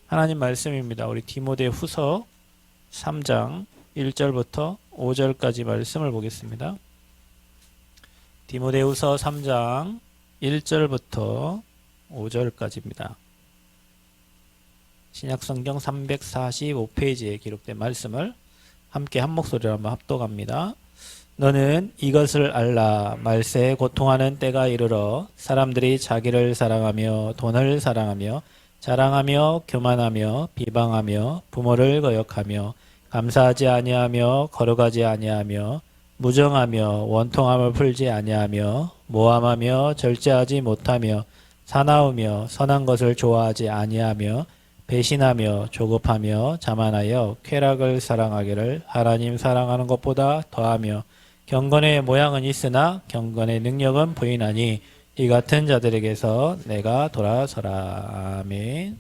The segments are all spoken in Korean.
하나님 말씀입니다. 우리 디모데 후서 3장 1절부터 5절까지 말씀을 보겠습니다. 디모데 후서 3장 1절부터 5절까지입니다. 신약성경 345페이지에 기록된 말씀을 함께 한 목소리로 한번 합독합니다. 너는 이것을 알라. 말세에 고통하는 때가 이르러 사람들이 자기를 사랑하며 돈을 사랑하며 자랑하며 교만하며 비방하며 부모를 거역하며 감사하지 아니하며 거룩하지 아니하며 무정하며 원통함을 풀지 아니하며 모함하며 절제하지 못하며 사나우며 선한 것을 좋아하지 아니하며 배신하며 조급하며 자만하여 쾌락을 사랑하기를 하나님 사랑하는 것보다 더하며 경건의 모양은 있으나 경건의 능력은 부인하니 이 같은 자들에게서 내가 돌아서라. 아멘.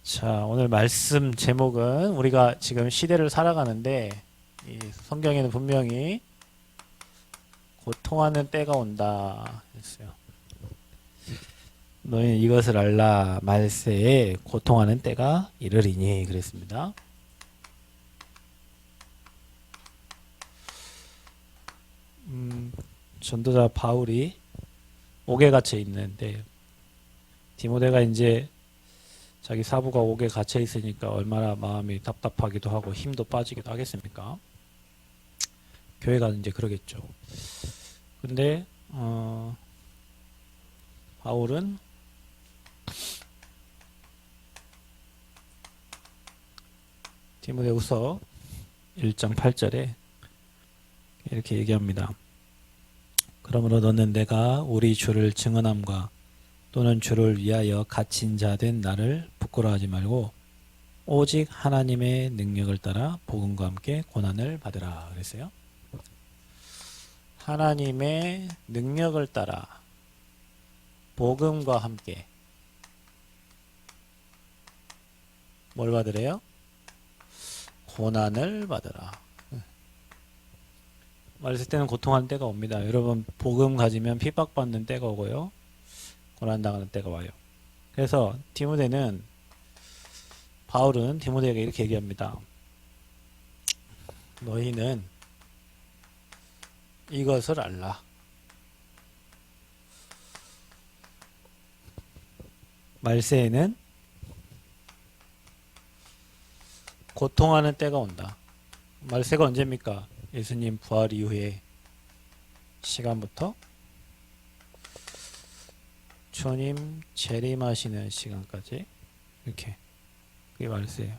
자, 오늘 말씀 제목은 우리가 지금 시대를 살아가는데 이 성경에는 분명히 고통하는 때가 온다 했어요. 너희는 이것을 알라. 말세에 고통하는 때가 이르리니 그랬습니다. 전도자 바울이 옥에 갇혀 있는데 디모데가 이제 자기 사부가 옥에 갇혀 있으니까 얼마나 마음이 답답하기도 하고 힘도 빠지기도 하겠습니까? 교회가 이제 그러겠죠. 근데 바울은 디모데후서 1장 8절에 이렇게 얘기합니다. 그러므로 너는 내가 우리 주를 증언함과 또는 주를 위하여 갇힌 자 된 나를 부끄러워하지 말고 오직 하나님의 능력을 따라 복음과 함께 고난을 받으라 그랬어요. 하나님의 능력을 따라 복음과 함께 뭘 받으래요? 고난을 받으라. 말세 때는 고통하는 때가 옵니다. 여러분 복음 가지면 핍박받는 때가 오고요. 고난당하는 때가 와요. 그래서 바울은 디모데에게 이렇게 얘기합니다. 너희는 이것을 알라. 말세에는 고통하는 때가 온다. 말세가 언제입니까? 예수님 부활 이후의 시간부터 주님 재림하시는 시간까지 이렇게 그게 말세예요.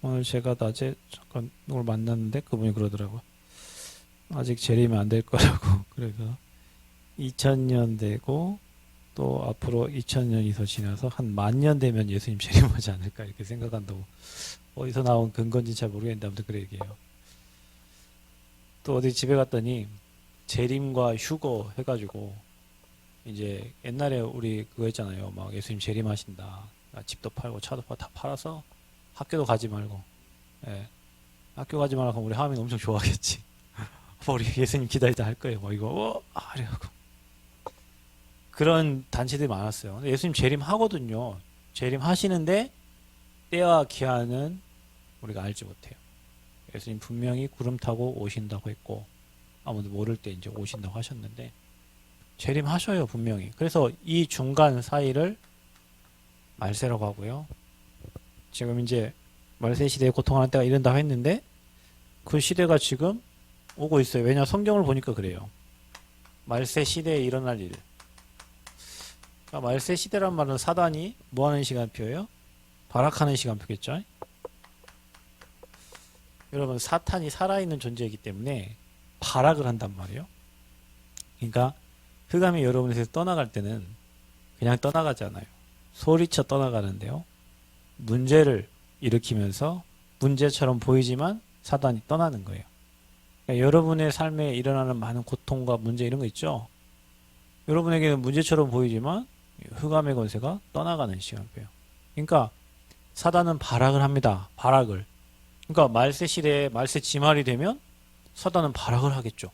오늘 제가 낮에 잠깐 누굴 만났는데 그분이 그러더라고요. 아직 재림이 안 될 거라고. 그래서 2000년 되고 또 앞으로 2000년이 더 지나서 한 10,000년 되면 예수님 재림하지 않을까 이렇게 생각한다고. 어디서 나온 근거인지 잘 모르겠는데 아무튼 그래 얘기해요. 또 어디 집에 갔더니 재림과 휴거 해가지고 이제 옛날에 우리 그거 있잖아요. 막 예수님 재림하신다. 집도 팔고 차도 팔고 다 팔아서 학교도 가지 말고. 예. 학교 가지 말라고 하면 우리 하민이 엄청 좋아하겠지. 우리 예수님 기다리다 할 거예요. 뭐 이거 이래갖고 그런 단체들이 많았어요. 예수님 재림하거든요. 재림하시는데 때와 기한은 우리가 알지 못해요. 예수님 분명히 구름 타고 오신다고 했고 아무도 모를 때 이제 오신다고 하셨는데 재림하셔요 분명히. 그래서 이 중간 사이를 말세라고 하고요. 지금 이제 말세 시대에 고통하는 때가 이른다고 했는데 그 시대가 지금 오고 있어요. 왜냐 성경을 보니까 그래요. 말세 시대에 일어날 일. 그러니까 말세 시대란 말은 사단이 뭐하는 시간표예요? 발악하는 시간표겠죠. 여러분 사탄이 살아있는 존재이기 때문에 발악을 한단 말이에요. 그러니까 흑암이 여러분에서 떠나갈 때는 그냥 떠나가지 않아요. 소리쳐 떠나가는데요. 문제를 일으키면서 문제처럼 보이지만 사단이 떠나는 거예요. 그러니까 여러분의 삶에 일어나는 많은 고통과 문제 이런 거 있죠. 여러분에게는 문제처럼 보이지만 흑암의 권세가 떠나가는 시간표예요. 그러니까 사단은 발악을 합니다. 발악을. 그러니까 말세 시대에 말세 지말이 되면 사단은 발악을 하겠죠.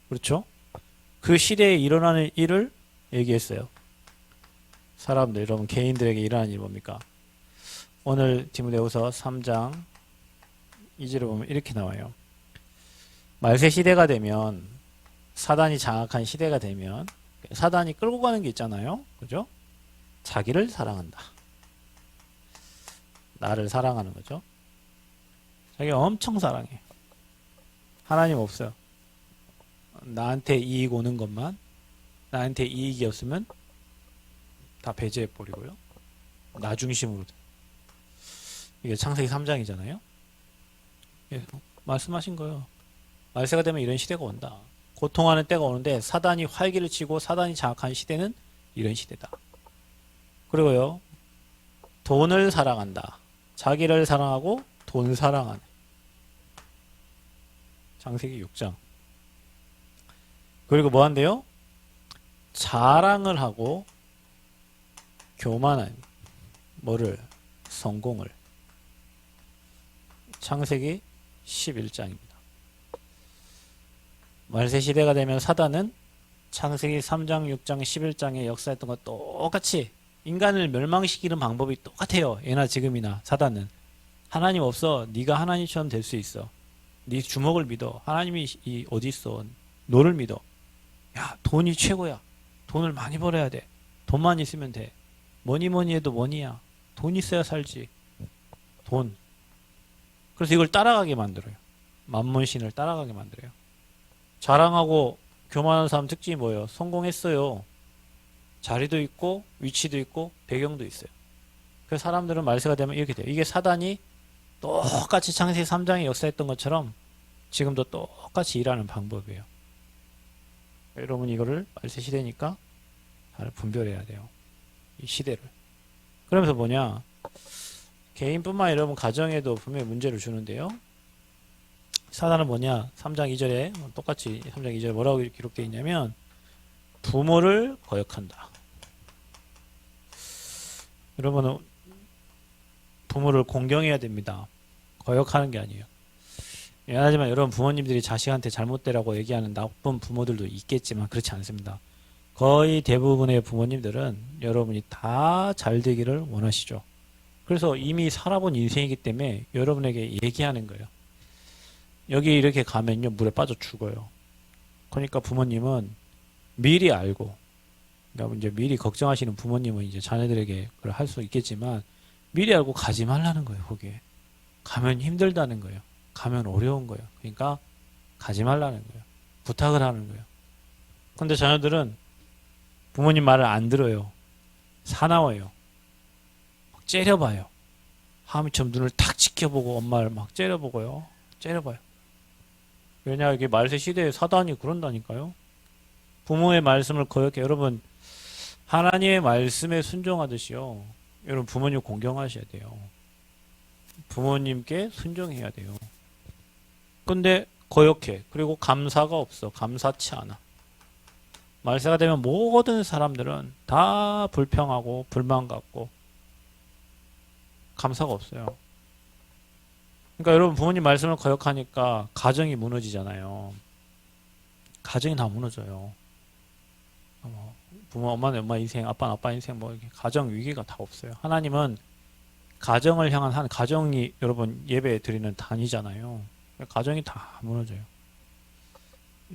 그렇죠? 그 시대에 일어나는 일을 얘기했어요. 사람들, 여러분 개인들에게 일어나는 일이 뭡니까? 오늘 디모데후서 3장 2절을 보면 이렇게 나와요. 말세 시대가 되면, 사단이 장악한 시대가 되면 사단이 끌고 가는 게 있잖아요. 그죠? 자기를 사랑한다. 나를 사랑하는 거죠. 자기가 엄청 사랑해. 하나님 없어요. 나한테 이익 오는 것만, 나한테 이익이 없으면 다 배제해 버리고요. 나 중심으로. 이게 창세기 3장이잖아요. 말씀하신 거예요. 말세가 되면 이런 시대가 온다. 고통하는 때가 오는데 사단이 활기를 치고 사단이 장악한 시대는 이런 시대다. 그리고요, 돈을 사랑한다. 자기를 사랑하고 돈 사랑하는. 창세기 6장. 그리고 뭐 한대요? 자랑을 하고 교만한 뭐를? 성공을. 창세기 11장입니다. 말세 시대가 되면 사단은 창세기 3장, 6장, 11장에 역사했던 것 똑같이 인간을 멸망시키는 방법이 똑같아요. 예나 지금이나. 사단은 하나님 없어. 네가 하나님처럼 될 수 있어. 네 주먹을 믿어. 하나님이 어디 있어? 너를 믿어. 야, 돈이 최고야. 돈을 많이 벌어야 돼. 돈만 있으면 돼. 뭐니 뭐니 해도 뭐니야. 돈 있어야 살지. 돈. 그래서 이걸 따라가게 만들어요. 만문신을 따라가게 만들어요. 자랑하고 교만한 사람 특징이 뭐예요? 성공했어요. 자리도 있고 위치도 있고 배경도 있어요. 그래서 사람들은 말세가 되면 이렇게 돼요. 이게 사단이 똑같이 창세기 3장에 역사했던 것처럼 지금도 똑같이 일하는 방법이에요. 여러분 이거를 말세 시대니까 잘 분별해야 돼요. 이 시대를. 그러면서 뭐냐? 개인뿐만 아니라 여러분 가정에도 분명히 문제를 주는데요. 사단은 뭐냐? 3장 2절에 똑같이 3장 2절에 뭐라고 기록되어 있냐면 부모를 거역한다. 여러분은 부모를 공경해야 됩니다. 거역하는 게 아니에요. 미안하지만 여러분 부모님들이 자식한테 잘못되라고 얘기하는 나쁜 부모들도 있겠지만 그렇지 않습니다. 거의 대부분의 부모님들은 여러분이 다 잘 되기를 원하시죠. 그래서 이미 살아본 인생이기 때문에 여러분에게 얘기하는 거예요. 여기 이렇게 가면요 물에 빠져 죽어요. 그러니까 부모님은 미리 알고, 그러니까 이제 미리 걱정하시는 부모님은 이제 자녀들에게 그걸 할 수 있겠지만 미리 알고 가지 말라는 거예요. 거기에 가면 힘들다는 거예요. 가면 어려운 거예요. 그러니까 가지 말라는 거예요. 부탁을 하는 거예요. 근데 자녀들은 부모님 말을 안 들어요. 사나워요. 막 째려봐요. 하미처럼 눈을 탁 지켜보고 엄마를 막 째려보고요. 째려봐요. 왜냐, 이게 말세 시대에 사단이 그런다니까요. 부모의 말씀을 거역해. 여러분, 하나님의 말씀에 순종하듯이요. 여러분, 부모님 공경하셔야 돼요. 부모님께 순종해야 돼요. 근데 거역해. 그리고 감사가 없어. 감사치 않아. 말세가 되면 모든 사람들은 다 불평하고 불만 갖고 감사가 없어요. 그러니까 여러분 부모님 말씀을 거역하니까 가정이 무너지잖아요. 가정이 다 무너져요. 부모 엄마는 엄마 인생, 아빠는 아빠 인생, 뭐 이렇게 가정 위기가 다 없어요. 하나님은 가정을 향한 한 가정이 여러분 예배 드리는 단위잖아요. 가정이 다 무너져요.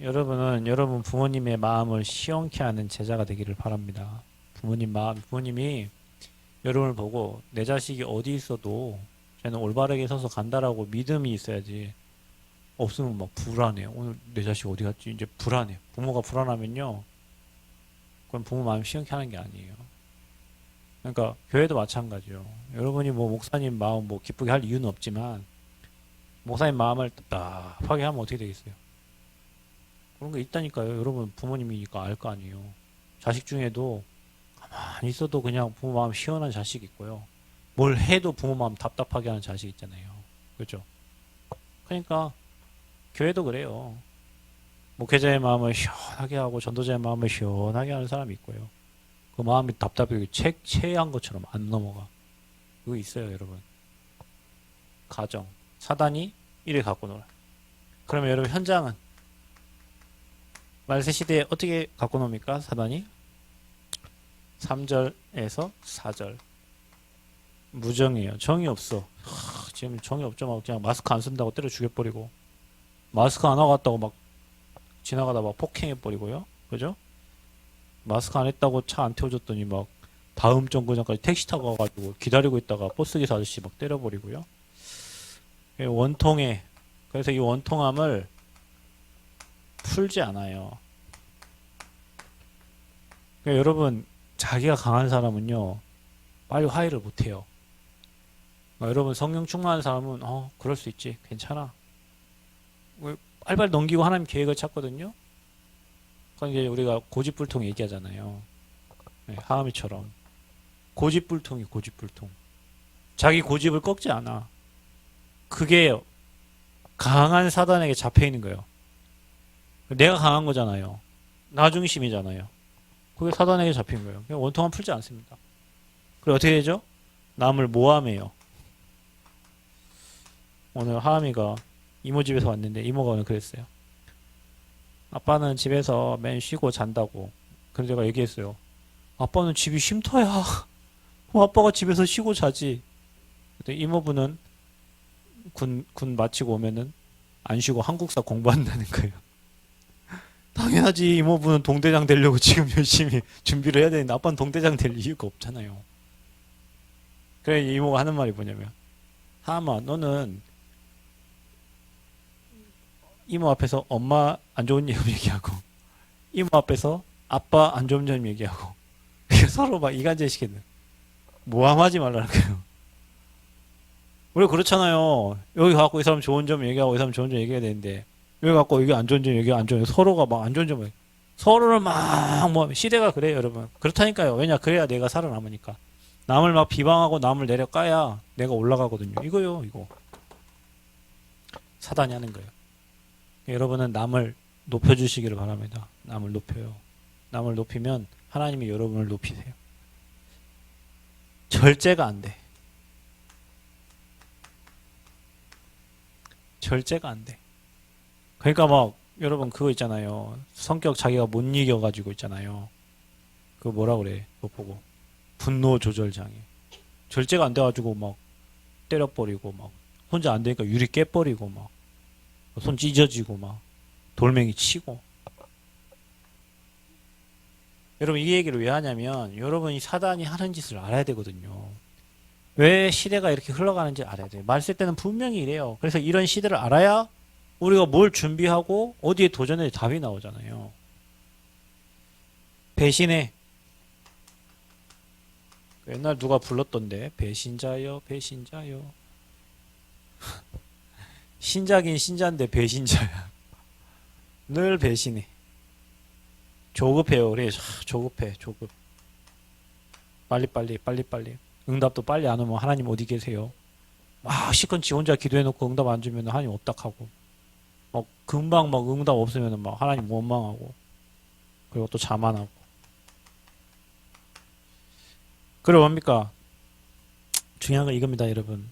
여러분은 여러분 부모님의 마음을 시원케 하는 제자가 되기를 바랍니다. 부모님이 여러분을 보고 내 자식이 어디 있어도 쟤는 올바르게 서서 간다라고 믿음이 있어야지. 없으면 막 불안해요. 오늘 내 자식 어디 갔지? 이제 불안해요. 부모가 불안하면요. 그건 부모 마음 시원케 하는 게 아니에요. 그러니까 교회도 마찬가지요. 여러분이 뭐 목사님 마음 뭐 기쁘게 할 이유는 없지만 목사님 마음을 답답하게 하면 어떻게 되겠어요? 그런 게 있다니까요. 여러분 부모님이니까 알 거 아니에요. 자식 중에도 가만히 있어도 그냥 부모 마음 시원한 자식이 있고요. 뭘 해도 부모 마음 답답하게 하는 자식 있잖아요. 그렇죠? 그러니까 교회도 그래요. 목회자의 마음을 시원하게 하고 전도자의 마음을 시원하게 하는 사람이 있고요. 그 마음이 답답하게 체한 것처럼 안 넘어가. 그거 있어요, 여러분. 가정. 사단이 이를 갖고 놀아. 그러면 여러분 현장은 말세 시대에 어떻게 갖고 놉니까? 사단이? 3절에서 4절. 무정이에요. 정이 없어. 지금 정이 없죠. 막 그냥 마스크 안 쓴다고 때려 죽여버리고, 마스크 안 하고 왔다고 막 지나가다 막 폭행해버리고요. 그죠? 마스크 안 했다고 차 안 태워줬더니 막 다음 정거장까지 택시 타고 가가지고 기다리고 있다가 버스기사 아저씨 막 때려버리고요. 원통해. 그래서 이 원통함을 풀지 않아요. 그러니까 여러분, 자기가 강한 사람은요, 빨리 화해를 못해요. 여러분, 성령 충만한 사람은 그럴 수 있지, 괜찮아, 왜 빨리빨리 넘기고 하나님 계획을 찾거든요. 그러니까 이제 우리가 고집불통 얘기하잖아요. 네, 하함이처럼 고집불통이 고집불통. 자기 고집을 꺾지 않아. 그게 강한 사단에게 잡혀 있는 거예요. 내가 강한 거잖아요. 나 중심이잖아요. 그게 사단에게 잡힌 거예요. 그냥 원통함 풀지 않습니다. 그리고 어떻게 되죠? 남을 모함해요. 오늘 하함이가 이모 집에서 왔는데 이모가 오늘 그랬어요. 아빠는 집에서 맨 쉬고 잔다고. 그래서 제가 얘기했어요. 아빠는 집이 쉼터야. 그럼 아빠가 집에서 쉬고 자지. 근데 이모부는 군 마치고 오면은 안 쉬고 한국사 공부한다는 거예요. 당연하지. 이모부는 동대장 되려고 지금 열심히 준비를 해야 되는데 아빠는 동대장 될 이유가 없잖아요. 그래, 이모가 하는 말이 뭐냐면, 하마, 너는 이모 앞에서 엄마 안 좋은 점 얘기하고, 이모 앞에서 아빠 안 좋은 점 얘기하고, 서로 막 이간질 시키는. 모함하지 말라는 거예요. 우리 그렇잖아요. 여기 갖고 이 사람 좋은 점 얘기하고 이 사람 좋은 점 얘기해야 되는데, 여기 갖고 여기 안 좋은 점 얘기하고 안 좋은 점, 서로가 막 안 좋은 점을, 서로를 막, 뭐, 시대가 그래요, 여러분. 그렇다니까요. 왜냐, 그래야 내가 살아남으니까. 남을 막 비방하고 남을 내려까야 내가 올라가거든요. 이거요, 이거. 사단이 하는 거예요. 여러분은 남을 높여주시기를 바랍니다. 남을 높여요. 남을 높이면 하나님이 여러분을 높이세요. 절제가 안 돼. 절제가 안 돼. 그러니까 막 여러분 그거 있잖아요. 성격 자기가 못 이겨가지고 있잖아요. 그거 뭐라 그래? 그거 보고. 분노 조절 장애. 절제가 안 돼가지고 막 때려버리고 막 혼자 안 되니까 유리 깨버리고 막 손 찢어지고 막 돌멩이 치고. 여러분 이 얘기를 왜 하냐면 여러분이 사단이 하는 짓을 알아야 되거든요. 왜 시대가 이렇게 흘러가는지 알아야 돼요. 말 쓸 때는 분명히 이래요. 그래서 이런 시대를 알아야 우리가 뭘 준비하고 어디에 도전해 답이 나오잖아요. 배신해. 옛날 누가 불렀던데 배신자여 배신자여. 신자긴 신자인데 배신자야. 늘 배신해. 조급해요. 그래, 조급해, 조급. 빨리빨리. 응답도 빨리 안 오면 하나님 어디 계세요? 막 시컨 지 혼자 기도해놓고 응답 안 주면 하나님 어떡하고. 막 금방 막 응답 없으면 막 하나님 원망하고. 그리고 또 자만하고. 그리고 뭡니까? 중요한 건 이겁니다, 여러분.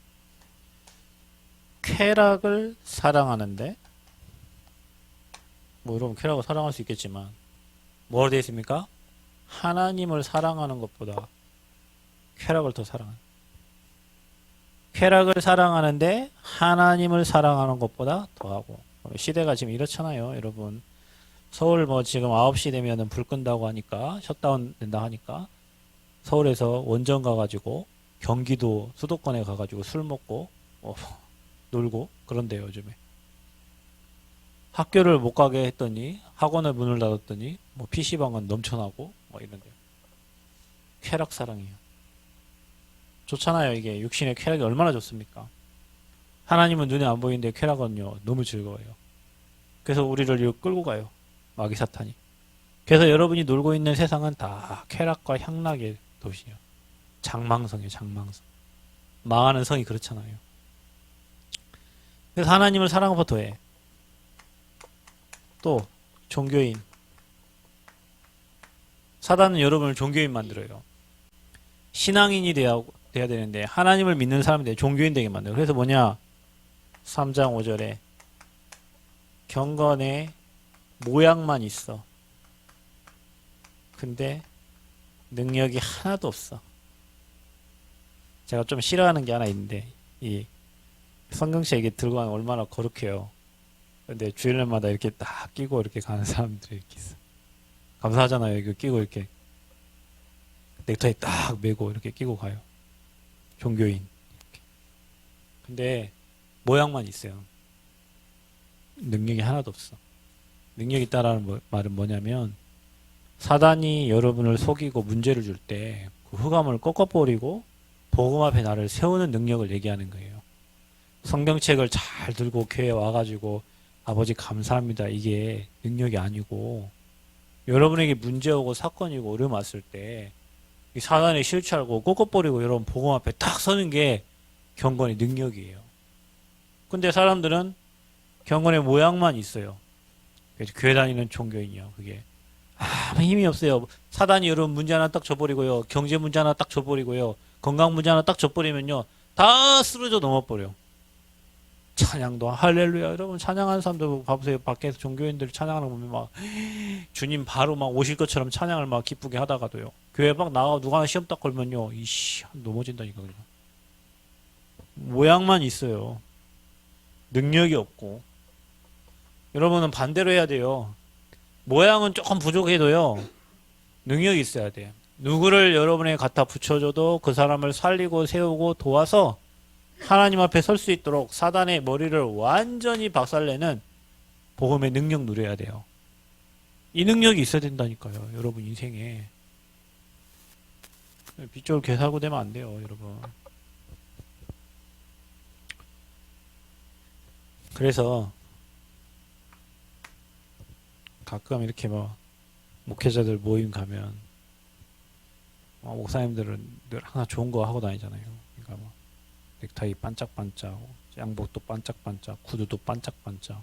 쾌락을 사랑하는데, 뭐 여러분 쾌락을 사랑할 수 있겠지만, 뭐가 되어 있습니까? 하나님을 사랑하는 것보다 쾌락을 더 사랑하는. 쾌락을 사랑하는데 하나님을 사랑하는 것보다 더하고. 시대가 지금 이렇잖아요, 여러분. 서울 뭐 지금 9시 되면은 불 끈다고 하니까, 셧다운 된다 하니까, 서울에서 원정 가가지고, 경기도 수도권에 가가지고 술 먹고, 놀고, 그런데요, 요즘에. 학교를 못 가게 했더니, 학원을 문을 닫았더니, 뭐 PC방은 넘쳐나고, 뭐 이런데요. 쾌락 사랑이에요. 좋잖아요, 이게. 육신의 쾌락이 얼마나 좋습니까? 하나님은 눈에 안 보이는데 쾌락은요, 너무 즐거워요. 그래서 우리를 이렇게 끌고 가요. 마귀 사탄이. 그래서 여러분이 놀고 있는 세상은 다 쾌락과 향락의 도시예요. 장망성이에요, 장망성. 망하는 성이 그렇잖아요. 그래서 하나님을 사랑하고 더해. 또 종교인. 사단은 여러분을 종교인 만들어요. 신앙인이 돼야 되는데 하나님을 믿는 사람이 돼 종교인 되게 만들어요. 그래서 뭐냐? 3장 5절에 경건의 모양만 있어. 근데 능력이 하나도 없어. 제가 좀 싫어하는 게 하나 있는데 이 성경책 이게 들고 가면 얼마나 거룩해요. 근데 주일날마다 이렇게 딱 끼고 이렇게 가는 사람들이 이렇게 있어. 감사하잖아요. 이거 끼고 이렇게 넥타이 딱 메고 이렇게 끼고 가요. 종교인. 이렇게. 근데 모양만 있어요. 능력이 하나도 없어. 능력이 있다라는 말은 뭐냐면 사단이 여러분을 속이고 문제를 줄 때 그 흑암을 꺾어버리고 복음 앞에 나를 세우는 능력을 얘기하는 거예요. 성경책을 잘 들고 교회에 와가지고 아버지 감사합니다. 이게 능력이 아니고 여러분에게 문제 오고 사건이 오고 어려움 왔을 때 이 사단이 실추하고 꺾어버리고 여러분 복음 앞에 딱 서는 게 경건의 능력이에요. 근데 사람들은 경건의 모양만 있어요. 교회 다니는 종교인이요. 그게 아무 힘이 없어요. 사단이 여러분 문제 하나 딱 줘버리고요. 경제 문제 하나 딱 줘버리고요. 건강 문제 하나 딱 줘버리면요. 다 쓰러져 넘어버려. 찬양도 할렐루야. 여러분 찬양하는 사람들 봐보세요. 밖에서 종교인들 찬양하는 거 보면 막 주님 바로 막 오실 것처럼 찬양을 막 기쁘게 하다가도요. 교회 막 나가 누가 하나 시험 딱 걸면요. 이씨 넘어진다니까 그냥. 모양만 있어요. 능력이 없고. 여러분은 반대로 해야 돼요. 모양은 조금 부족해도요. 능력이 있어야 돼요. 누구를 여러분에게 갖다 붙여줘도 그 사람을 살리고 세우고 도와서 하나님 앞에 설 수 있도록 사단의 머리를 완전히 박살내는 복음의 능력 누려야 돼요. 이 능력이 있어야 된다니까요. 여러분 인생에. 빗줄게 살고 되면 안 돼요. 여러분. 그래서 가끔 이렇게 뭐 목회자들 모임 가면 목사님들은 늘 항상 좋은 거 하고 다니잖아요. 그러니까 뭐 넥타이 반짝반짝, 양복도 반짝반짝, 구두도 반짝반짝.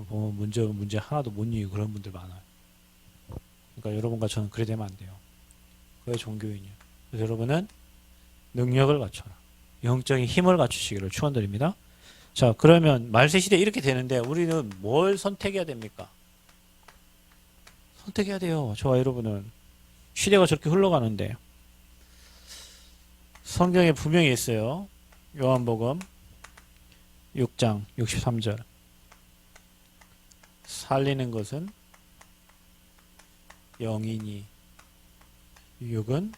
보면 문제 하나도 못 이기고 그런 분들 많아요. 그러니까 여러분과 저는 그래 되면 안 돼요. 그게 종교인이에요. 그래서 여러분은 능력을 갖춰라. 영적인 힘을 갖추시기를 축원드립니다. 자, 그러면 말세 시대 이렇게 되는데 우리는 뭘 선택해야 됩니까? 선택해야 돼요. 저와 여러분은 시대가 저렇게 흘러가는데 성경에 분명히 있어요. 요한복음 6장 63절 살리는 것은 영이니 육은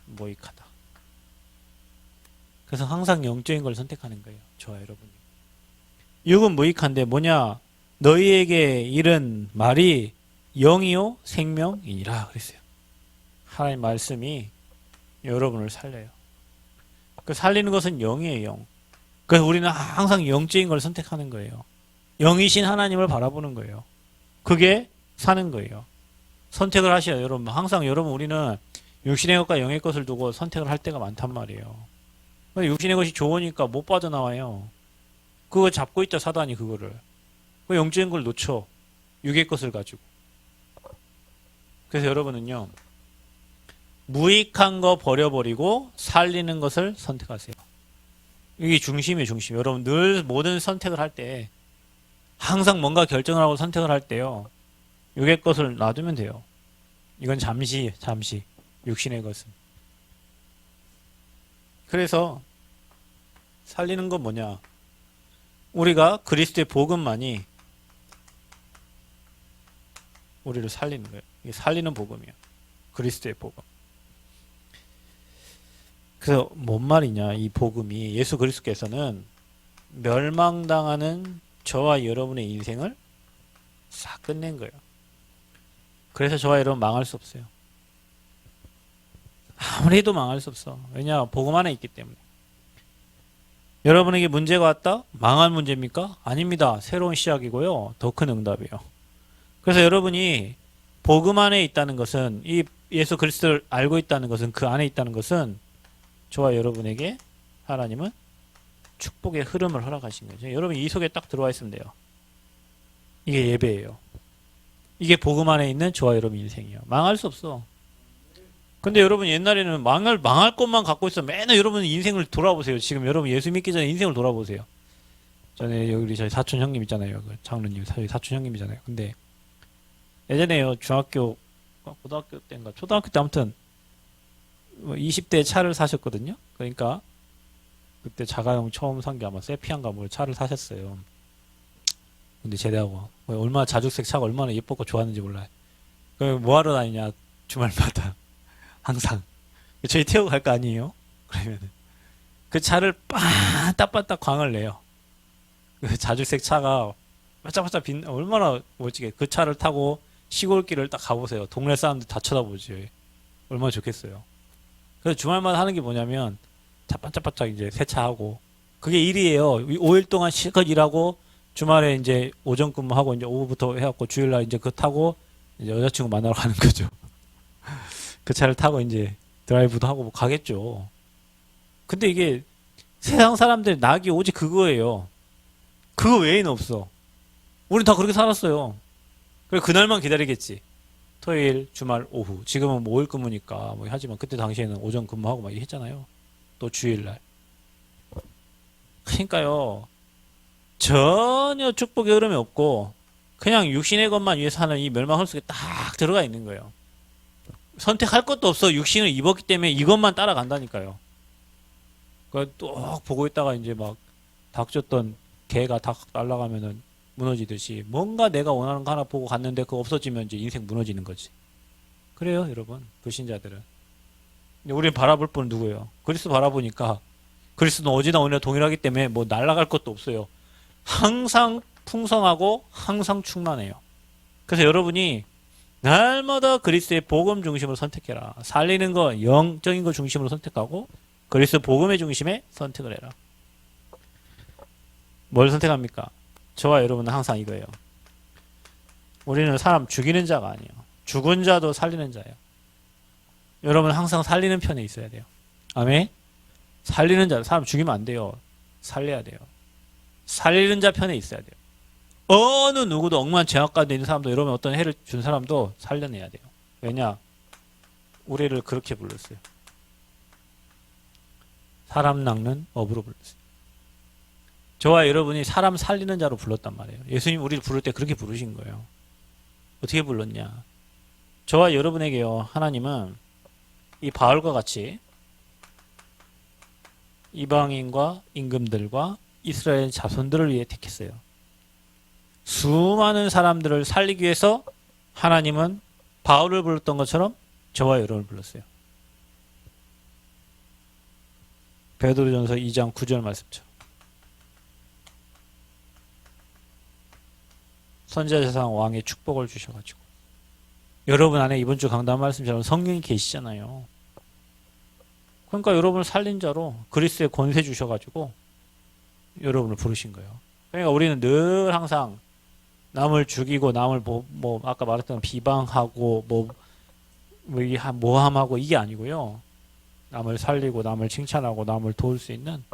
모익하다. 그래서 항상 영적인 걸 선택하는 거예요. 저와 여러분이. 육은 무익한데 뭐냐? 너희에게 이른 말이 영이요 생명이니라 그랬어요. 하나님 말씀이 여러분을 살려요. 그 살리는 것은 영이에요. 영. 그래서 우리는 항상 영적인 걸 선택하는 거예요. 영이신 하나님을 바라보는 거예요. 그게 사는 거예요. 선택을 하셔요. 여러분. 항상 여러분 우리는 육신의 것과 영의 것을 두고 선택을 할 때가 많단 말이에요. 육신의 것이 좋으니까 못 빠져나와요. 그거 잡고 있죠. 사단이 그거를. 그 영적인 걸 놓쳐. 육의 것을 가지고. 그래서 여러분은요. 무익한 거 버려버리고 살리는 것을 선택하세요. 이게 중심이에요. 중심. 여러분 늘 모든 선택을 할 때 항상 뭔가 결정을 하고 선택을 할 때요. 육의 것을 놔두면 돼요. 이건 잠시 육신의 것은. 그래서 살리는 건 뭐냐? 우리가 그리스도의 복음만이 우리를 살리는 거예요. 이게 살리는 복음이에요. 그리스도의 복음. 그래서 뭔 말이냐? 이 복음이 예수 그리스도께서는 멸망당하는 저와 여러분의 인생을 싹 끝낸 거예요. 그래서 저와 여러분 망할 수 없어요. 아무리 해도 망할 수 없어. 왜냐? 복음 안에 있기 때문에. 여러분에게 문제가 왔다? 망할 문제입니까? 아닙니다. 새로운 시작이고요. 더 큰 응답이에요. 그래서 여러분이 복음 안에 있다는 것은 이 예수 그리스도를 알고 있다는 것은 그 안에 있다는 것은 저와 여러분에게 하나님은 축복의 흐름을 허락하신 거죠. 여러분 이 속에 딱 들어와 있으면 돼요. 이게 예배예요. 이게 복음 안에 있는 저와 여러분 인생이에요. 망할 수 없어. 근데 여러분 옛날에는 망할 것만 갖고 있어. 맨날 여러분 인생을 돌아보세요. 지금 여러분 예수 믿기 전에 인생을 돌아보세요. 전에 여기 저희 사촌 형님 있잖아요. 그 장로님, 저희 사촌 형님이잖아요. 근데 예전에요 중학교 고등학교 때인가 초등학교 때 아무튼 뭐 20대에 차를 사셨거든요. 그러니까 그때 자가용 처음 산 게 아마 세피안가 뭘 차를 사셨어요. 근데 제대하고 얼마나 자주색 차가 얼마나 예뻤고 좋았는지 몰라요. 뭐 하러 다니냐 주말마다 항상 저희 태우고 갈 거 아니에요? 그러면은 그 차를 빠딱빠딱 광을 내요. 그 자주색 차가 반짝반짝 얼마나 멋지게 그 차를 타고 시골길을 딱 가보세요. 동네 사람들 다 쳐다보지. 얼마나 좋겠어요. 그래서 주말마다 하는 게 뭐냐면 반짝반짝 이제 세차하고 그게 일이에요. 5일 동안 실컷 일하고 주말에 이제 오전 근무하고 이제 오후부터 해갖고 주일날 이제 그거 타고 이제 여자친구 만나러 가는 거죠. 그 차를 타고 이제 드라이브도 하고 뭐 가겠죠. 근데 이게 세상 사람들 낙이 오직 그거예요. 그거 외에는 없어. 우린 다 그렇게 살았어요. 그래 그날만 기다리겠지. 토요일, 주말, 오후. 지금은 뭐 5일 근무니까 뭐 하지만 그때 당시에는 오전 근무하고 막 했잖아요. 또 주일날. 그러니까요. 전혀 축복의 흐름이 없고 그냥 육신의 것만 위해서 하는 이 멸망 속에 딱 들어가 있는 거예요. 선택할 것도 없어. 육신을 입었기 때문에 이것만 따라간다니까요. 그러니까 또 보고 있다가 이제 막 닥쳤던 개가 다 날아가면은 무너지듯이 뭔가 내가 원하는 거 하나 보고 갔는데 그거 없어지면 이제 인생 무너지는 거지. 그래요, 여러분. 불신자들은. 우리는 바라볼 분은 누구예요? 그리스도 바라보니까 그리스도는 어제나 오늘이나 동일하기 때문에 뭐 날아갈 것도 없어요. 항상 풍성하고 항상 충만해요. 그래서 여러분이 날마다 그리스도의 복음 중심으로 선택해라. 살리는 거, 영적인 거 중심으로 선택하고 그리스도 복음의 중심에 선택을 해라. 뭘 선택합니까? 저와 여러분은 항상 이거예요. 우리는 사람 죽이는 자가 아니에요. 죽은 자도 살리는 자예요. 여러분 항상 살리는 편에 있어야 돼요. 아멘? 살리는 자, 사람 죽이면 안 돼요. 살려야 돼요. 살리는 자 편에 있어야 돼요. 어느 누구도 억만 죄악 가운데 있는 사람도 여러분 어떤 해를 준 사람도 살려내야 돼요. 왜냐? 우리를 그렇게 불렀어요. 사람 낚는 업으로 불렀어요. 저와 여러분이 사람 살리는 자로 불렀단 말이에요. 예수님 우리를 부를 때 그렇게 부르신 거예요. 어떻게 불렀냐? 저와 여러분에게요. 하나님은 이 바울과 같이 이방인과 임금들과 이스라엘 자손들을 위해 택했어요. 수많은 사람들을 살리기 위해서 하나님은 바울을 불렀던 것처럼 저와 여러분을 불렀어요. 베드로전서 2장 9절 말씀처럼. 선지자상 왕의 축복을 주셔가지고 여러분 안에 이번 주 강단 말씀처럼 성령이 계시잖아요. 그러니까 여러분을 살린 자로 그리스도의 권세 주셔가지고 여러분을 부르신 거예요. 그러니까 우리는 늘 항상 남을 죽이고 남을 뭐 아까 말했던 비방하고 모함하고 이게 아니고요. 남을 살리고 남을 칭찬하고 남을 도울 수 있는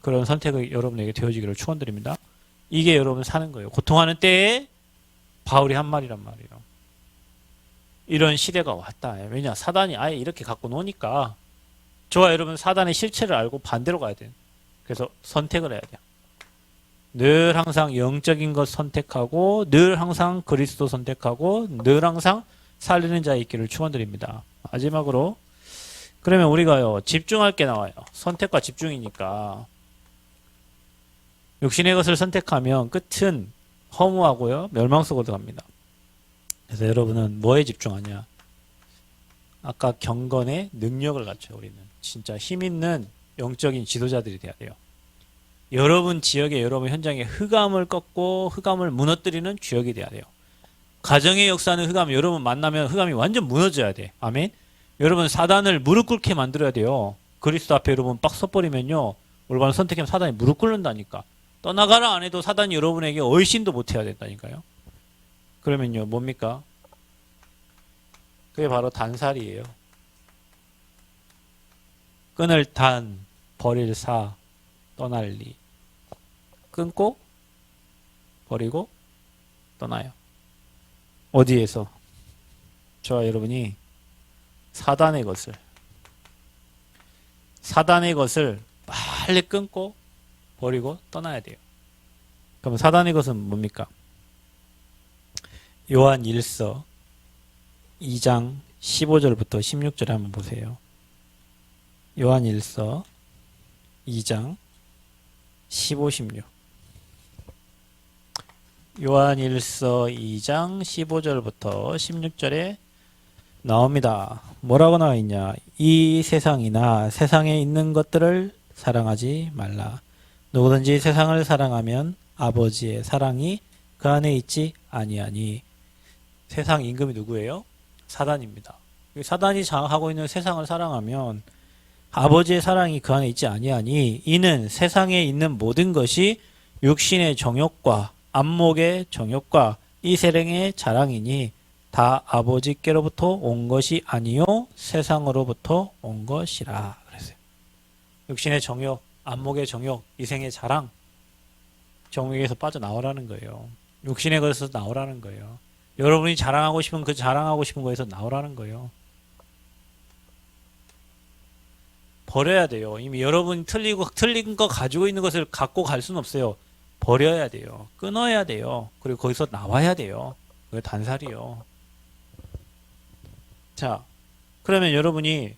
그런 선택이 여러분에게 되어지기를 축원드립니다. 이게 여러분 사는 거예요. 고통하는 때에 바울이 한 말이란 말이에요. 이런 시대가 왔다. 왜냐? 사단이 아예 이렇게 갖고 노니까 저와 여러분 사단의 실체를 알고 반대로 가야 돼요. 그래서 선택을 해야 돼요. 늘 항상 영적인 것 선택하고 늘 항상 그리스도 선택하고 늘 항상 살리는 자에 있기를 축원드립니다. 마지막으로 그러면 우리가요 집중할 게 나와요. 선택과 집중이니까 육신의 것을 선택하면 끝은 허무하고요 멸망 속으로 갑니다. 그래서 여러분은 뭐에 집중하냐? 아까 경건의 능력을 갖춰요. 우리는 진짜 힘 있는 영적인 지도자들이 돼야 돼요. 여러분 지역에 여러분 현장에 흑암을 꺾고 흑암을 무너뜨리는 주역이 돼야 돼요. 가정의 역사는 흑암, 여러분 만나면 흑암이 완전 무너져야 돼. 아멘. 여러분 사단을 무릎 꿇게 만들어야 돼요. 그리스도 앞에 여러분 빡 서버리면요 올바른 선택하면 사단이 무릎 꿇는다니까. 떠나가라 안 해도 사단이 여러분에게 얼씬도 못해야 된다니까요. 그러면요 뭡니까? 그게 바로 단살이에요. 끊을 단, 버릴 사, 떠날 리. 끊고 버리고 떠나요. 어디에서? 저와 여러분이 사단의 것을 빨리 끊고 버리고 떠나야 돼요. 그럼 사단의 것은 뭡니까? 요한 1서 2장 15절부터 16절에 한번 보세요. 요한일서 2장 15, 16. 요한일서 2장 15절부터 16절에 나옵니다. 뭐라고 나와 있냐? 이 세상이나 세상에 있는 것들을 사랑하지 말라. 누구든지 세상을 사랑하면 아버지의 사랑이 그 안에 있지 아니하니. 세상 임금이 누구예요? 사단입니다. 사단이 장악하고 있는 세상을 사랑하면 아버지의 사랑이 그 안에 있지 아니하니, 이는 세상에 있는 모든 것이 육신의 정욕과 안목의 정욕과 이 세상의 자랑이니 다 아버지께로부터 온 것이 아니요 세상으로부터 온 것이라 그랬어요. 육신의 정욕, 안목의 정욕, 이생의 자랑, 정욕에서 빠져나오라는 거예요. 육신의 것에서 나오라는 거예요. 여러분이 자랑하고 싶은 그 자랑하고 싶은 거에서 나오라는 거예요. 버려야 돼요. 이미 여러분이 틀린 거 가지고 있는 것을 갖고 갈 수는 없어요. 버려야 돼요. 끊어야 돼요. 그리고 거기서 나와야 돼요. 그게 단살이요. 자, 그러면 여러분이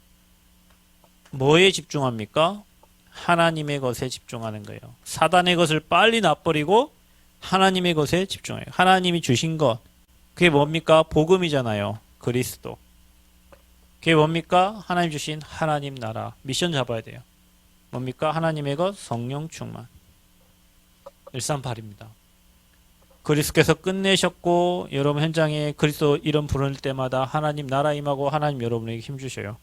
뭐에 집중합니까? 하나님의 것에 집중하는 거예요. 사단의 것을 빨리 놔버리고 하나님의 것에 집중해요. 하나님이 주신 것, 그게 뭡니까? 복음이잖아요. 그리스도. 그게 뭡니까? 하나님 주신 하나님 나라. 미션 잡아야 돼요. 뭡니까? 하나님의 것, 성령 충만. 138입니다. 그리스도께서 끝내셨고 여러분 현장에 그리스도 이름 부를 때마다 하나님 나라 임하고 하나님 여러분에게 힘 주셔요.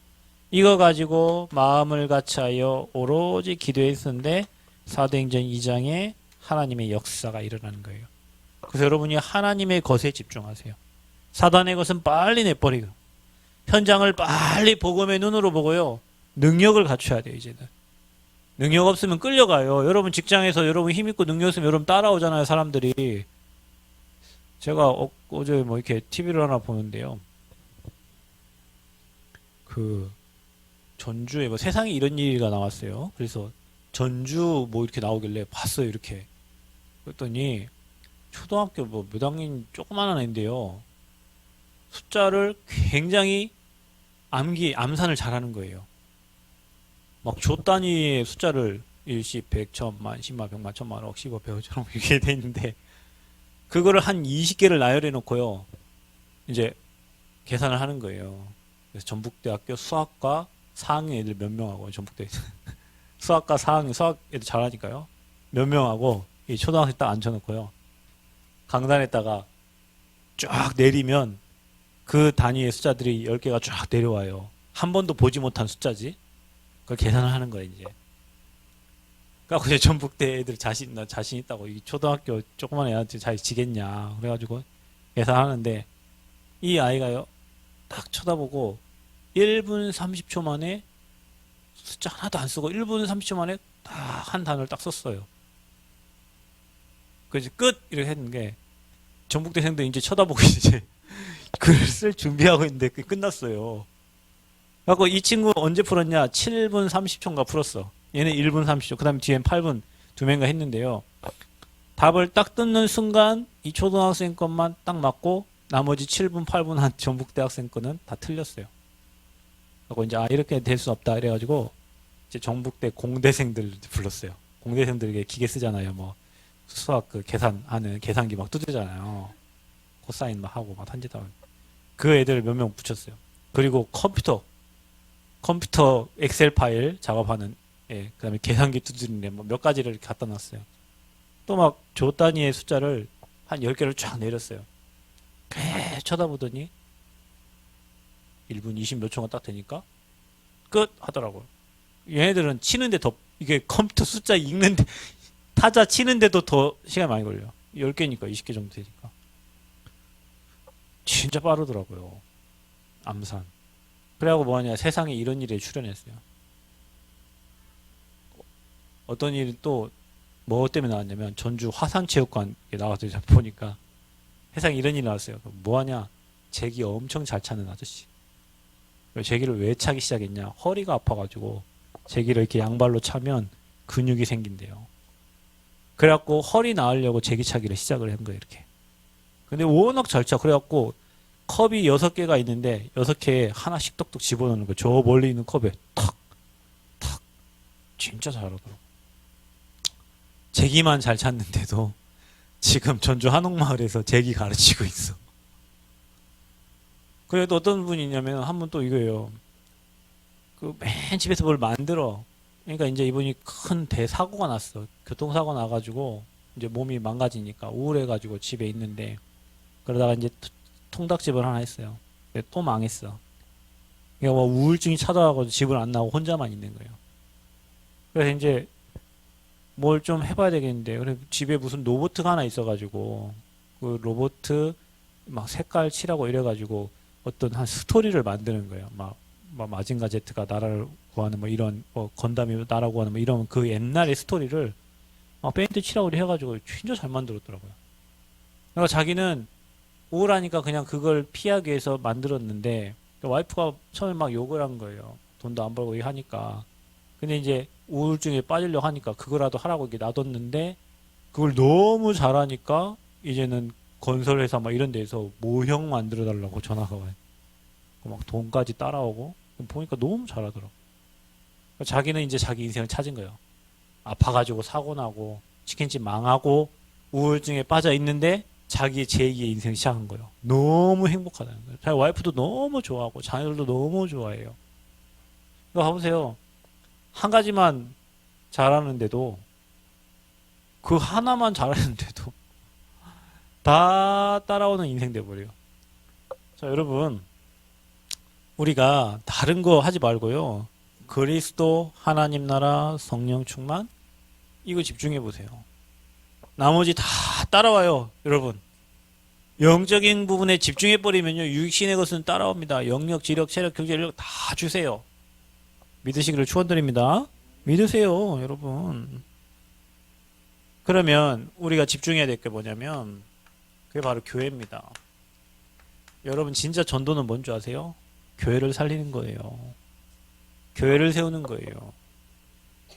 이거 가지고 마음을 같이하여 오로지 기도에 있었는데 사도행전 2장에 하나님의 역사가 일어나는 거예요. 그래서 여러분이 하나님의 것에 집중하세요. 사단의 것은 빨리 내버리고 현장을 빨리 복음의 눈으로 보고요. 능력을 갖춰야 돼요. 이제는. 능력 없으면 끌려가요. 여러분 직장에서 여러분 힘있고 능력 없으면 여러분 따라오잖아요. 사람들이. 제가 어제 뭐 이렇게 TV를 하나 보는데요. 그 전주에 뭐 세상에 이런 일이가 나왔어요. 그래서 전주 뭐 이렇게 나오길래 봤어요. 이렇게. 그랬더니 초등학교 뭐 몇 학년 조그만한 애인데요. 숫자를 굉장히 암산을 잘하는 거예요. 막 조 단위의 숫자를 일십, 백, 천만, 십만, 백만, 천만, 억, 십억, 백억처럼 이렇게 돼 있는데 그거를 한 20개를 나열해 놓고요. 이제 계산을 하는 거예요. 그래서 전북대학교 수학과 4학년 애들 몇 명하고 전북대 수학과 4학년 수학 애들 잘하니까요. 몇 명하고 이 초등학생 딱 앉혀놓고요. 강단에다가 쫙 내리면 그 단위의 숫자들이 10개가 쫙 내려와요. 한 번도 보지 못한 숫자지. 그걸 계산을 하는 거예요, 이제. 그래갖고 이제 전북대 애들 나 자신 있다고. 이 초등학교 조그만 애한테 잘 지겠냐. 그래가지고 계산하는데 이 아이가요, 딱 쳐다보고 1분 30초 만에 숫자 하나도 안 쓰고 1분 30초 만에 딱 한 단어를 딱 썼어요. 그래서 끝! 이렇게 했는데 전북대생들 이제 쳐다보고 이제 글을 쓸 준비하고 있는데 그게 끝났어요. 그래갖고 이 친구 언제 풀었냐? 7분 30초인가 풀었어. 얘는 1분 30초. 그 다음에 뒤엔 8분 두 명가 했는데요. 답을 딱 뜯는 순간 이 초등학생 것만 딱 맞고 나머지 7분 8분 한 전북대 학생 거는 다 틀렸어요. 그리고 이제 이렇게 될 수 없다 이래가지고 이제 전북대 공대생들 불렀어요. 공대생들에게 기계 쓰잖아요. 뭐 수학 그 계산하는 계산기 막 두드잖아요. 코사인 막 하고 막 한지다. 그 애들 몇 명 붙였어요. 그리고 컴퓨터 엑셀 파일 작업하는 예, 그 다음에 계산기 두드리는 뭐 몇 가지를 이렇게 갖다 놨어요. 또 막 조 단위의 숫자를 한 10개를 쫙 내렸어요. 꽤 쳐다보더니 1분 20 몇 초가 딱 되니까 끝 하더라고요. 얘네들은 치는데 더 이게 컴퓨터 숫자 읽는데 타자 치는데도 더 시간 많이 걸려요. 10개니까 20개 정도 되니까. 진짜 빠르더라고요. 암산. 그래갖고 뭐하냐, 세상에 이런 일에 출연했어요. 어떤 일이 또 뭐 때문에 나왔냐면 전주 화산체육관에 나와서 보니까 세상에 이런 일이 나왔어요. 뭐하냐, 제기 엄청 잘 차는 아저씨. 제기를 왜 차기 시작했냐, 허리가 아파가지고 제기를 이렇게 양발로 차면 근육이 생긴대요. 그래갖고 허리 나으려고 제기 차기를 시작을 한 거예요. 이렇게. 근데 워낙 잘 차. 그래갖고 컵이 6개가 있는데 6개에 하나씩 똑똑 집어넣는 거. 저 멀리 있는 컵에 탁, 탁. 진짜 잘하더라고. 제기만 잘 찾는데도 지금 전주 한옥마을에서 제기 가르치고 있어. 그래도 어떤 분이 있냐면 한 분 또 이거예요. 그 맨 집에서 뭘 만들어. 그러니까 이제 이분이 큰 대사고가 났어. 교통사고 나가지고 이제 몸이 망가지니까 우울해가지고 집에 있는데 그러다가 이제 통닭집을 하나 했어요. 근데 또 망했어. 그러니까 뭐 우울증이 찾아와가지고 집을 안 나오고 혼자만 있는 거예요. 그래서 이제 뭘 좀 해봐야 되겠는데 그래 집에 무슨 로보트가 하나 있어가지고 그 로보트 막 색깔 칠하고 이래가지고 어떤 한 스토리를 만드는 거예요. 막 마징가 제트가 나라를 구하는 뭐 이런 뭐 건담이 나라 구하는 뭐 이런 그 옛날의 스토리를 막 페인트 칠하고 해가지고 진짜 잘 만들었더라고요. 그러니까 자기는 우울하니까 그냥 그걸 피하기 위해서 만들었는데 와이프가 처음에 막 욕을 한 거예요. 돈도 안 벌고 하니까. 근데 이제 우울증에 빠지려고 하니까 그거라도 하라고 이렇게 놔뒀는데 그걸 너무 잘하니까 이제는 건설회사 막 이런 데서 모형 만들어 달라고 전화가 와요. 막 돈까지 따라오고 보니까 너무 잘하더라고. 자기는 이제 자기 인생을 찾은 거예요. 아파가지고 사고 나고 치킨집 망하고 우울증에 빠져 있는데 자기의 제2의 인생을 시작한 거예요. 너무 행복하다는 거예요. 자기 와이프도 너무 좋아하고 자녀들도 너무 좋아해요. 이거 봐보세요. 한 가지만 잘하는데도 그 하나만 잘하는데도 다 따라오는 인생 돼버려요. 자, 여러분 우리가 다른 거 하지 말고요. 그리스도, 하나님 나라, 성령 충만 이거 집중해 보세요. 나머지 다 따라와요, 여러분. 영적인 부분에 집중해 버리면요, 육신의 것은 따라옵니다. 영역, 지력, 체력, 경제력 다 주세요. 믿으시기를 축원드립니다. 믿으세요, 여러분. 그러면 우리가 집중해야 될 게 뭐냐면 그게 바로 교회입니다. 여러분 진짜 전도는 뭔지 아세요? 교회를 살리는 거예요. 교회를 세우는 거예요.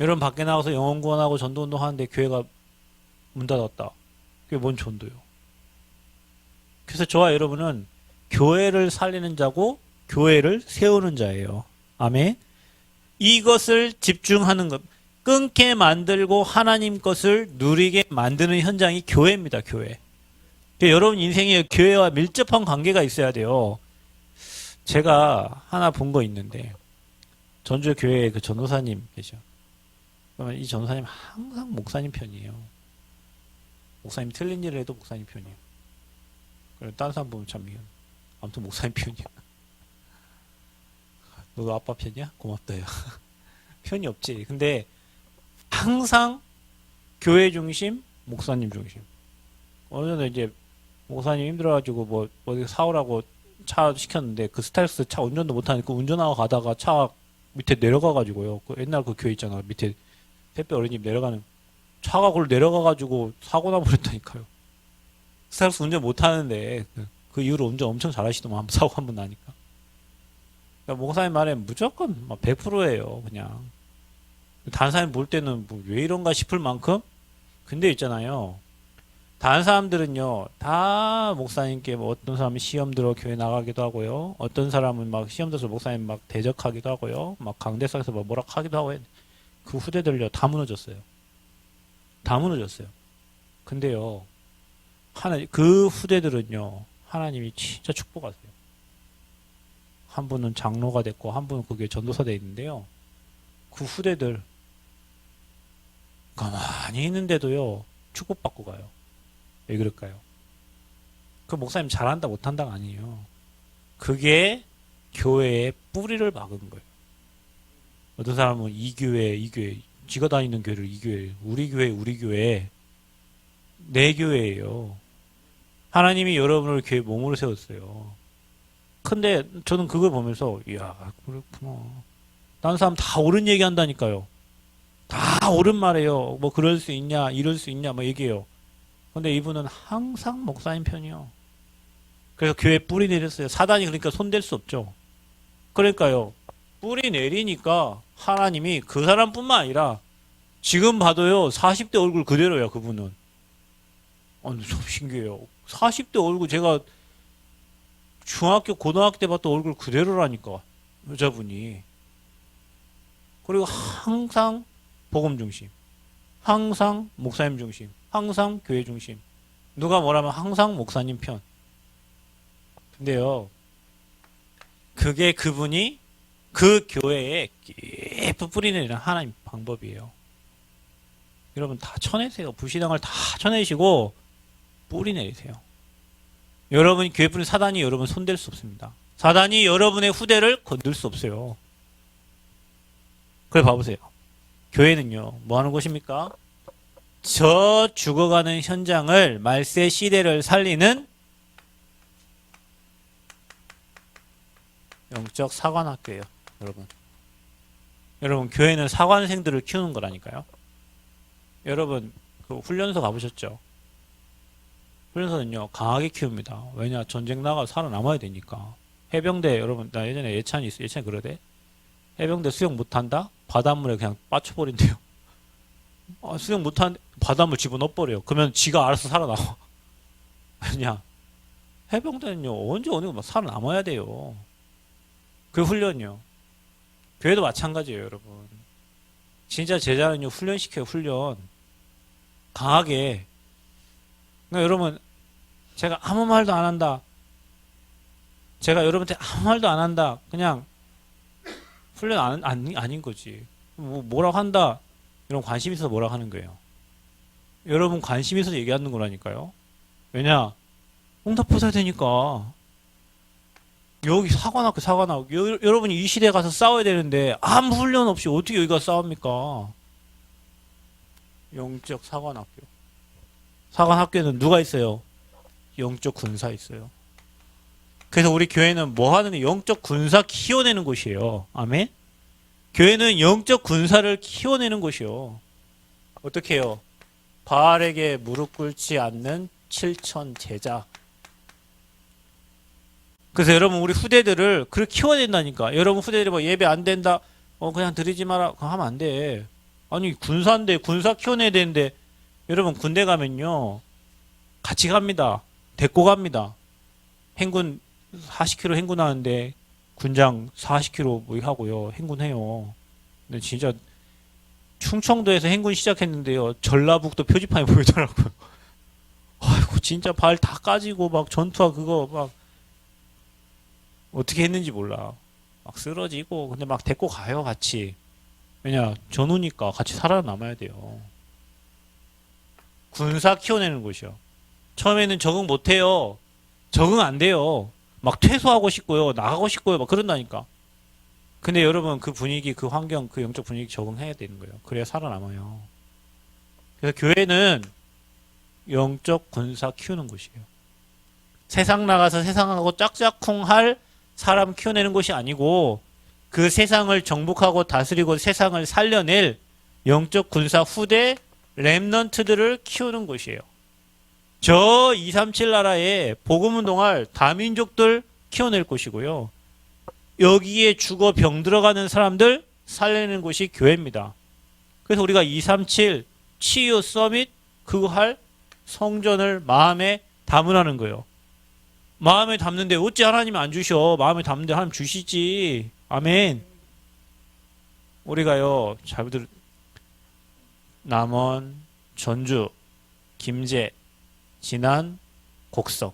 여러분 밖에 나가서 영혼 구원하고 전도운동 하는데 교회가 문 닫았다. 그게 뭔 전도요? 그래서 저와 여러분은 교회를 살리는 자고 교회를 세우는 자예요. 아멘. 이것을 집중하는 것. 끊게 만들고 하나님 것을 누리게 만드는 현장이 교회입니다. 교회. 여러분 인생에 교회와 밀접한 관계가 있어야 돼요. 제가 하나 본 거 있는데 전주 교회에 그 전도사님 계셔. 그러면 이 전도사님 항상 목사님 편이에요. 목사님 틀린 일을 해도 목사님 편이에요. 그래 다른 사람 보면 참 미안. 아무튼 목사님 편이야. 너도 아빠 편이야? 고맙다 야. 편이 없지. 근데 항상 교회 중심, 목사님 중심. 어느 전에 이제 목사님 힘들어가지고 뭐 어디 사오라고 차 시켰는데 그 스타렉스 차 운전도 못하니까 운전하고 가다가 차 밑에 내려가가지고요. 그 옛날 그 교회 있잖아. 밑에 택배 어린이집 내려가는 차가 그걸 내려가가지고 사고 나버렸다니까요. 스타렉스 운전 못하는데 그 이후로 운전 엄청 잘하시더만 한번 사고 한번 나니까. 그러니까 목사님 말에 무조건 막 100%예요. 그냥. 다른 사람이 볼 때는 뭐 왜 이런가 싶을 만큼 근데 있잖아요. 다른 사람들은요, 다 목사님께 뭐 어떤 사람이 시험 들어 교회 나가기도 하고요. 어떤 사람은 막 시험 들어서 목사님 막 대적하기도 하고요. 막 강대상에서 막 뭐라 하기도 하고 그 후대들요, 다 무너졌어요. 다 무너졌어요. 근데요, 그 후대들은요, 하나님이 진짜 축복하세요. 한 분은 장로가 됐고, 한 분은 그게 전도사 돼 있는데요. 그 후대들, 가만히 있는데도요, 축복받고 가요. 왜 그럴까요? 그 목사님 잘한다 못한다가 아니에요. 그게 교회의 뿌리를 막은 거예요. 어떤 사람은 이 교회, 지가 다니는 교회를 이 교회, 우리 교회, 내 교회예요. 하나님이 여러분을 교회 몸으로 세웠어요. 근데 저는 그걸 보면서 이야 그렇구나. 다른 사람 다 옳은 얘기 한다니까요. 다 옳은 말이에요. 뭐 그럴 수 있냐, 이럴 수 있냐, 뭐 얘기해요. 근데 이분은 항상 목사님 편이요. 그래서 교회 뿌리 내렸어요. 사단이 그러니까 손댈 수 없죠. 그러니까요. 뿌리 내리니까 하나님이 그 사람뿐만 아니라 지금 봐도요. 40대 얼굴 그대로예요. 그분은. 좀 신기해요. 40대 얼굴 제가 중학교, 고등학교 때 봤던 얼굴 그대로라니까. 여자분이. 그리고 항상 복음 중심. 항상 목사님 중심. 항상 교회 중심. 누가 뭐라면 항상 목사님 편. 근데요, 그게 그분이 그 교회에 깊이 뿌리내리는 하나님 방법이에요. 여러분 다 쳐내세요. 불신앙을 다 쳐내시고 뿌리내리세요. 여러분 교회 뿌린 사단이 여러분 손댈 수 없습니다. 사단이 여러분의 후대를 건들 수 없어요. 그래 봐보세요. 교회는요, 뭐 하는 곳입니까? 저 죽어가는 현장을 말세 시대를 살리는 영적 사관학교예요. 여러분 교회는 사관생들을 키우는 거라니까요. 여러분 그 훈련소 가보셨죠? 훈련소는요 강하게 키웁니다. 왜냐? 전쟁 나가 살아남아야 되니까. 해병대 여러분, 나 예전에 예찬이 그러대. 해병대 수영 못한다? 바닷물에 그냥 빠쳐버린대요. 수영 못한 바닷물 집어넣어버려요. 그러면 지가 알아서 살아나와. 왜냐? 해병대는요 언제 어느 막 살아남아야 돼요. 그 훈련이요. 교회도 마찬가지예요, 여러분. 진짜 제자는요 훈련시켜요. 훈련 강하게. 그러니까 여러분, 제가 아무 말도 안 한다, 제가 여러분한테 아무 말도 안 한다, 그냥 훈련 아닌 거지. 뭐라고 한다, 이런 관심 있어서 뭐라고 하는 거예요. 여러분 관심 있어서 얘기하는 거라니까요. 왜냐? 응답받아야 되니까. 여기 사관학교. 여러분이 이 시대에 가서 싸워야 되는데 아무 훈련 없이 어떻게 여기가 싸웁니까? 영적 사관학교. 사관학교에는 누가 있어요? 영적 군사 있어요. 그래서 우리 교회는 뭐 하는 게 영적 군사 키워내는 곳이에요. 아멘? 교회는 영적 군사를 키워내는 곳이요. 어떻게 해요? 바알에게 무릎 꿇지 않는 7천 제자. 그래서 여러분 우리 후대들을 그렇게 키워낸다니까. 여러분 후대들이 뭐 예배 안 된다, 그냥 드리지 마라, 그거 하면 안 돼. 아니 군사인데, 군사 키워내야 되는데. 여러분 군대 가면요 같이 갑니다. 데리고 갑니다. 행군 40km 행군하는데 군장 40km 뭐 하고요 행군해요. 근데 진짜 충청도에서 행군 시작했는데요 전라북도 표지판이 보이더라고요. 아이고 진짜 발 다 까지고 막 전투화 그거 막 어떻게 했는지 몰라. 막 쓰러지고. 근데 막 데리고 가요 같이. 왜냐? 전우니까 같이 살아남아야 돼요. 군사 키워내는 곳이요. 처음에는 적응 못해요. 적응 안 돼요. 막 퇴소하고 싶고요, 나가고 싶고요, 막 그런다니까. 근데 여러분 그 분위기, 그 환경, 그 영적 분위기 적응해야 되는 거예요. 그래야 살아남아요. 그래서 교회는 영적 군사 키우는 곳이에요. 세상 나가서 세상하고 짝짝쿵 할 사람 키워내는 곳이 아니고, 그 세상을 정복하고 다스리고 세상을 살려낼 영적 군사 후대 렘넌트들을 키우는 곳이에요. 저 237 나라에 복음운동할 다민족들 키워낼 곳이고요. 여기에 죽어 병 들어가는 사람들 살리는 곳이 교회입니다. 그래서 우리가 237 치유 서밋 그거 할 성전을 마음에 담으라는 거예요. 마음에 담는데 어찌 하나님이 안 주셔? 마음에 담는데 하나님 주시지. 아멘. 우리가요, 잘들 남원, 전주, 김제, 진안, 곡성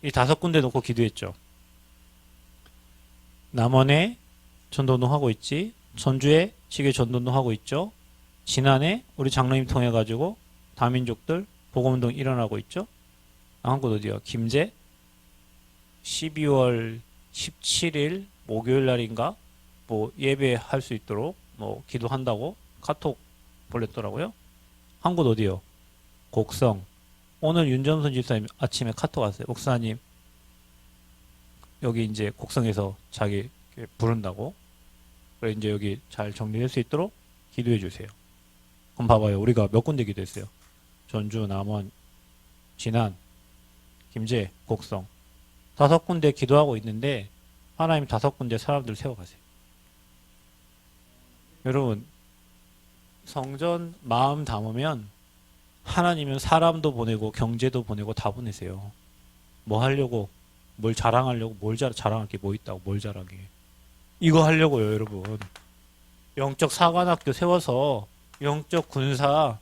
이 5군데 놓고 기도했죠. 남원에 전도운동 하고 있지, 전주에 지계 전도운동 하고 있죠, 진안에 우리 장로님 통해 가지고 다민족들 복음운동 일어나고 있죠. 한 곳 어디요? 김제 12월 17일 목요일 날인가 뭐 예배할 수 있도록 뭐 기도한다고 카톡 보냈더라고요. 한 곳 어디요? 곡성. 오늘 윤정선 집사님 아침에 카톡 왔어요. 목사님 여기 이제 곡성에서 자기 부른다고. 그래 이제 여기 잘 정리될 수 있도록 기도해 주세요. 그럼 봐봐요. 우리가 몇 군데 기도했어요? 전주, 남원, 진안, 김제, 곡성 5군데 기도하고 있는데 하나님 5군데 사람들 세워가세요. 여러분 성전 마음 담으면 하나님은 사람도 보내고 경제도 보내고 다 보내세요. 뭐 하려고? 뭘 자랑하려고 자랑할 게 뭐 있다고 뭘 자랑해. 이거 하려고요, 여러분. 영적 사관학교 세워서 영적 군사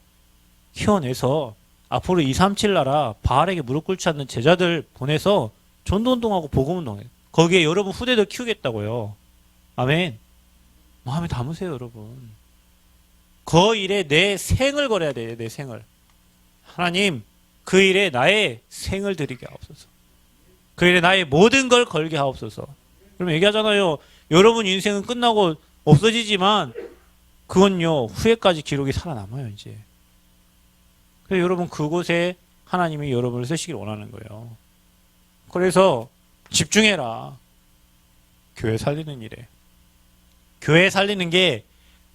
키워내서 앞으로 237 나라 바알에게 무릎 꿇지 않는 제자들 보내서 전도운동하고 복음운동해. 거기에 여러분 후대들 키우겠다고요. 아멘. 마음에 담으세요, 여러분. 그 일에 내 생을 걸어야 돼요, 내 생을. 하나님, 그 일에 나의 생을 드리게 하옵소서. 그 일에 나의 모든 걸 걸게 하옵소서. 그럼 얘기하잖아요. 여러분 인생은 끝나고 없어지지만 그건요, 후에까지 기록이 살아남아요, 이제. 그래서 여러분 그곳에 하나님이 여러분을 쓰시길 원하는 거예요. 그래서 집중해라. 교회 살리는 일에. 교회 살리는 게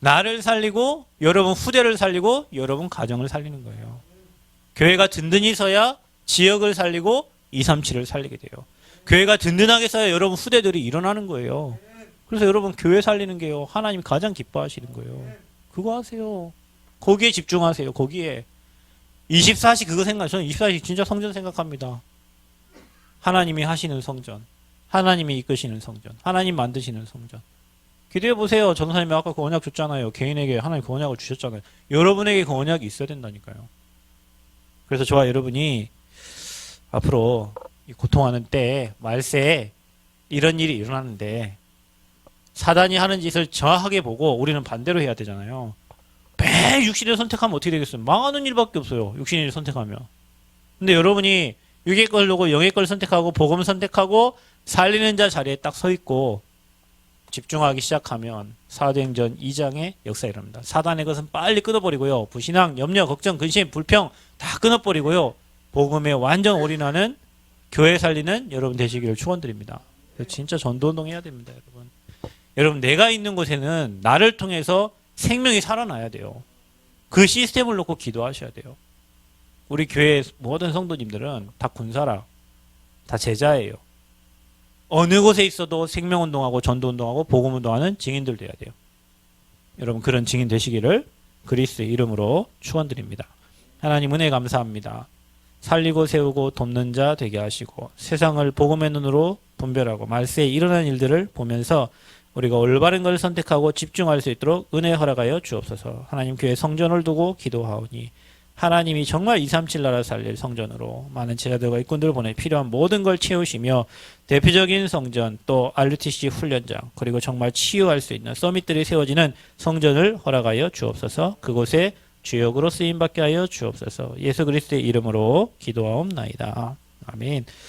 나를 살리고 여러분 후대를 살리고 여러분 가정을 살리는 거예요. 교회가 든든히 서야 지역을 살리고 237을 살리게 돼요. 교회가 든든하게 서야 여러분 후대들이 일어나는 거예요. 그래서 여러분 교회 살리는 게요. 하나님이 가장 기뻐하시는 거예요. 그거 하세요. 거기에 집중하세요. 거기에. 24시 그거 저는 24시 진짜 성전 생각합니다. 하나님이 하시는 성전. 하나님이 이끄시는 성전. 하나님 만드시는 성전. 기도해 보세요. 전도사님이 아까 그 언약 줬잖아요. 개인에게 하나님 그 언약을 주셨잖아요. 여러분에게 그 언약이 있어야 된다니까요. 그래서 저와 여러분이 앞으로 이 고통하는 때에 말세에 이런 일이 일어나는데 사단이 하는 짓을 정확하게 보고 우리는 반대로 해야 되잖아요. 매일 육신을 선택하면 어떻게 되겠어요? 망하는 일밖에 없어요. 육신을 선택하면. 근데 여러분이 육의 걸 놓고 영의 걸 선택하고 복음을 선택하고 살리는 자 자리에 딱 서 있고 집중하기 시작하면 사도행전 2장의 역사에 일어납니다. 사단의 것은 빨리 끊어버리고요. 불신앙, 염려, 걱정, 근심, 불평 다 끊어버리고요. 복음에 완전 올인하는 교회 살리는 여러분 되시기를 축원드립니다. 진짜 전도운동 해야 됩니다, 여러분. 여러분 내가 있는 곳에는 나를 통해서 생명이 살아나야 돼요. 그 시스템을 놓고 기도하셔야 돼요. 우리 교회 모든 성도님들은 다 군사라, 다 제자예요. 어느 곳에 있어도 생명운동하고 전도운동하고 복음운동하는 증인들 돼야 돼요. 여러분 그런 증인 되시기를 그리스도의 이름으로 축원드립니다. 하나님 은혜 감사합니다. 살리고 세우고 돕는 자 되게 하시고 세상을 복음의 눈으로 분별하고 말세에 일어난 일들을 보면서 우리가 올바른 걸 선택하고 집중할 수 있도록 은혜 허락하여 주옵소서. 하나님 교회 성전을 두고 기도하오니 하나님이 정말 237 나라 살릴 성전으로 많은 제자들과 일꾼들을 보내 필요한 모든 걸 채우시며 대표적인 성전 또 RUTC 훈련장 그리고 정말 치유할 수 있는 서밋들이 세워지는 성전을 허락하여 주옵소서. 그곳에 주역으로 쓰임받게 하여 주옵소서. 예수 그리스도의 이름으로 기도하옵나이다. 아멘.